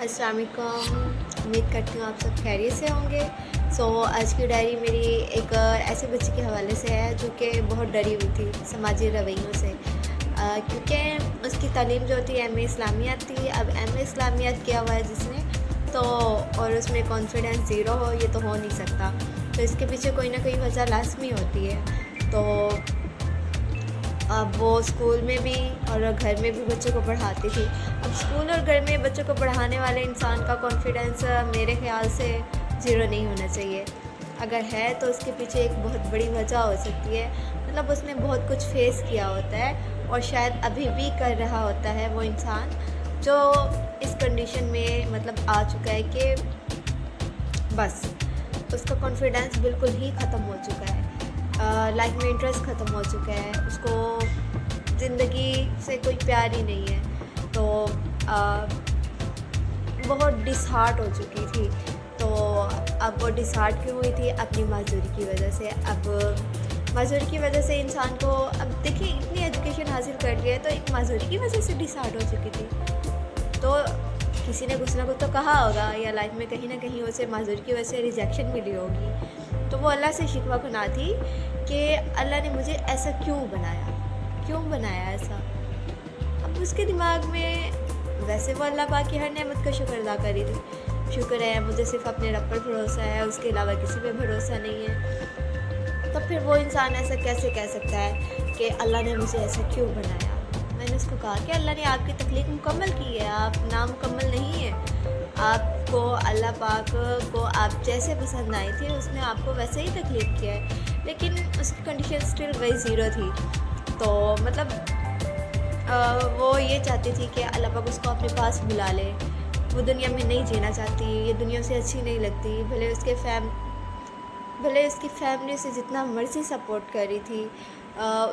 अस्सलाम वालेकुम। उम्मीद करती हूँ आप सब खैरियत से होंगे। आज की डायरी मेरी एक ऐसे बच्चे के हवाले से है जो कि बहुत डरी हुई थी समाजी रवैयों से, क्योंकि उसकी तालीम जो थी एम ए इस्लामियात थी। अब एम ए इस्लामियात किया हुआ है जिसने, तो और उसमें कॉन्फिडेंस ज़ीरो हो, ये तो हो नहीं सकता। तो इसके पीछे कोई ना कोई वजह लाजमी होती है। तो अब वो स्कूल में भी और घर में भी बच्चों को पढ़ाती थी। अब स्कूल और घर में बच्चों को पढ़ाने वाले इंसान का कॉन्फिडेंस मेरे ख़्याल से ज़ीरो नहीं होना चाहिए। अगर है तो उसके पीछे एक बहुत बड़ी वजह हो सकती है, मतलब उसने बहुत कुछ फेस किया होता है और शायद अभी भी कर रहा होता है वो इंसान जो इस कंडीशन में मतलब आ चुका है कि बस उसका कॉन्फिडेंस बिल्कुल ही ख़त्म हो चुका है। लाइफ में इंटरेस्ट ख़त्म हो चुका है, उसको ज़िंदगी से कोई प्यार ही नहीं है। तो बहुत डिसहार्ट हो चुकी थी। तो अब वो डिसहार्ट क्यों हुई थी? अपनी माजूरी की वजह से। अब माजूरी की वजह से इंसान को, अब देखिए इतनी एजुकेशन हासिल कर लिया है तो एक माजूरी की वजह से डिसहार्ट हो चुकी थी। तो किसी ने कुछ ना कुछ तो कहा होगा, या लाइफ में कहीं ना कहीं उसे माजूरी की वजह से रिजेक्शन मिली होगी। तो वो अल्लाह से शिकवा गुनाह थी कि अल्लाह ने मुझे ऐसा क्यों बनाया ऐसा। अब उसके दिमाग में, वैसे वो अल्लाह पाक की हर नेमत का शुक्र अदा करी थी। शुक्र है मुझे सिर्फ अपने रब पर भरोसा है, उसके अलावा किसी पे भरोसा नहीं है। तो फिर वो इंसान ऐसा कैसे कह सकता है कि अल्लाह ने मुझे ऐसा क्यों बनाया? मैंने उसको कहा कि अल्लाह ने आपकी तख्लीक मुकम्मल की है, आप नामुकम्मल नहीं है। आपको अल्लाह पाक को आप जैसे पसंद आई थी उसने आपको वैसे ही तकलीफ किया है, लेकिन उसकी कंडीशन स्टिल वही ज़ीरो थी। तो मतलब वो ये चाहती थी कि अल्लाह पाक उसको अपने पास बुला ले। वो दुनिया में नहीं जीना चाहती, ये दुनिया से अच्छी नहीं लगती। भले उसकी फैमिली उसे जितना मर्ज़ी सपोर्ट कर रही थी,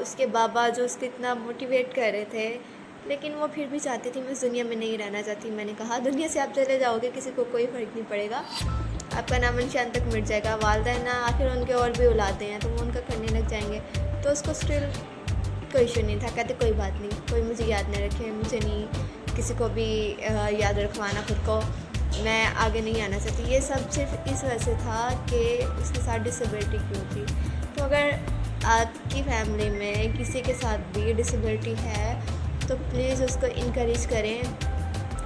उसके बाबा जो उसको इतना मोटिवेट कर रहे थे, लेकिन वो फिर भी चाहती थी मैं इस दुनिया में नहीं रहना चाहती। मैंने कहा दुनिया से आप चले जाओगे किसी को कोई फ़र्क नहीं पड़ेगा, आपका नाम निशान तक मिट जाएगा। वालिदैन ना, आखिर उनके और भी औलादे हैं तो वो उनका करने लग जाएंगे। तो उसको स्टिल कोई इशू नहीं था। कहते कोई बात नहीं, कोई मुझे याद नहीं रखे, मुझे नहीं किसी को भी याद रखवाना खुद को, मैं आगे नहीं आना चाहती। ये सब सिर्फ इस वजह से था कि उसके साथ डिसेबिलिटी क्यों थी। तो अगर आपकी फैमिली में किसी के साथ भी डिसेबिलिटी है तो प्लीज़ उसको इनकरेज करें,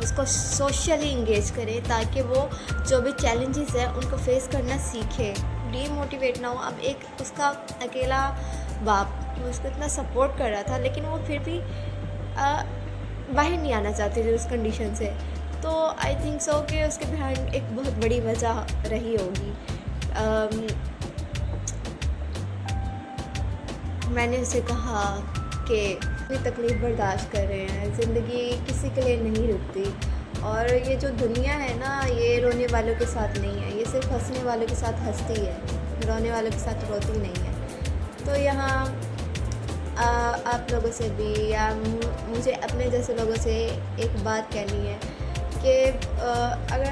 उसको सोशली इंगेज करें, ताकि वो जो भी चैलेंजेस हैं उनको फेस करना सीखे, डीमोटिवेट ना हो। अब एक उसका अकेला बाप उसको इतना सपोर्ट कर रहा था, लेकिन वो फिर भी बाहर नहीं आना चाहते थे उस कंडीशन से। तो आई थिंक सो कि उसके बिहाइंड एक बहुत बड़ी वजह रही होगी। मैंने उसे कहा कि इतनी तकलीफ़ बर्दाश्त कर रहे हैं, ज़िंदगी किसी के लिए नहीं रुकती, और ये जो दुनिया है ना, ये रोने वालों के साथ नहीं है, ये सिर्फ हंसने वालों के साथ हंसती है, रोने वालों के साथ रोती नहीं है। तो यहाँ आप लोगों से भी, या मुझे अपने जैसे लोगों से एक बात कहनी है कि अगर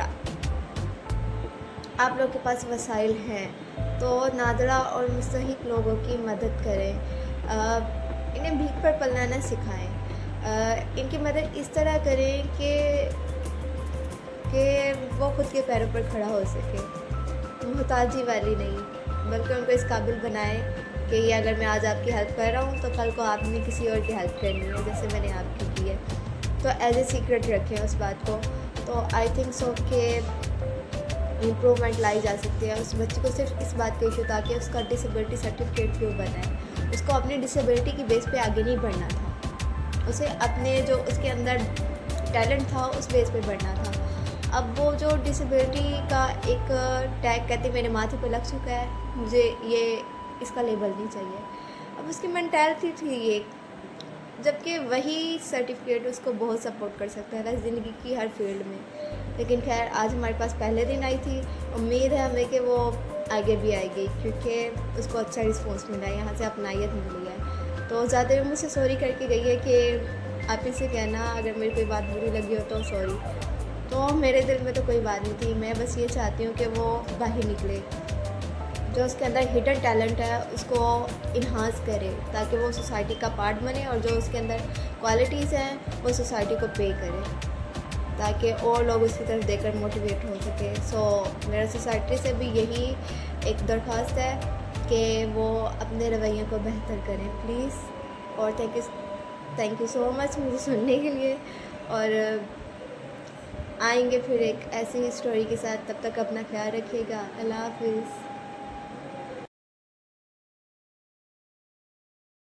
आप लोग के पास वसाइल हैं तो नादरा और मुस्तहिक लोगों की मदद करें। इन्हें भीख पर पलना न सिखाएं। इनकी मदद इस तरह करें कि वो खुद के पैरों पर खड़ा हो सके, मोहताजी वाली नहीं, बल्कि उनको इस काबिल बनाएं कि ये अगर मैं आज आपकी हेल्प कर रहा हूँ तो कल को आपने किसी और की हेल्प करनी है जैसे मैंने आपकी की है। तो एज ए सीक्रेट रखें उस बात को। तो आई थिंक सो कि इम्प्रूवमेंट लाई जा सकती है। उस बच्चे को सिर्फ इस बात का इशू था कि उसका डिसेबिलिटी सर्टिफिकेट क्यों बना है। उसको अपनी डिसेबिलिटी की बेस पे आगे नहीं बढ़ना था, उसे अपने जो उसके अंदर टैलेंट था उस बेस पे बढ़ना था। अब वो जो डिसेबिलिटी का एक टैग कहते मेरे माथे पर लग चुका है, मुझे ये इसका लेबल नहीं चाहिए। अब उसकी मेंटालिटी थी ये, जबकि वही सर्टिफिकेट उसको बहुत सपोर्ट कर सकता है ज़िंदगी की हर फील्ड में। लेकिन खैर आज हमारे पास पहले दिन आई थी, उम्मीद है हमें कि वो आगे भी आएगी, क्योंकि उसको अच्छा रिस्पॉन्स मिला है, यहाँ से अपनायत मिली है। तो ज़्यादा भी मुझसे सॉरी करके गई है कि आप इसे कहना अगर मेरी कोई बात बुरी लगी हो तो सॉरी। तो मेरे दिल में तो कोई बात नहीं थी, मैं बस ये चाहती हूँ कि वो बाहर निकले, जो उसके अंदर हिडन टैलेंट है उसको इन्हांस करे, ताकि वो सोसाइटी का पार्ट बने और जो उसके अंदर क्वालिटीज़ हैं वो सोसाइटी को पे करे, تاکہ اور لوگ اس کی طرف دیکھ کر موٹیویٹ ہو سکے. سو میرا سوسائٹی سے بھی یہی ایک درخواست ہے کہ وہ اپنے رویے کو بہتر کریں پلیز. اور تھینک یو سو مچ مجھے سننے کے لیے. اور آئیں گے پھر ایک ایسی اسٹوری کے ساتھ. تب تک اپنا خیال رکھیے گا. اللہ حافظ.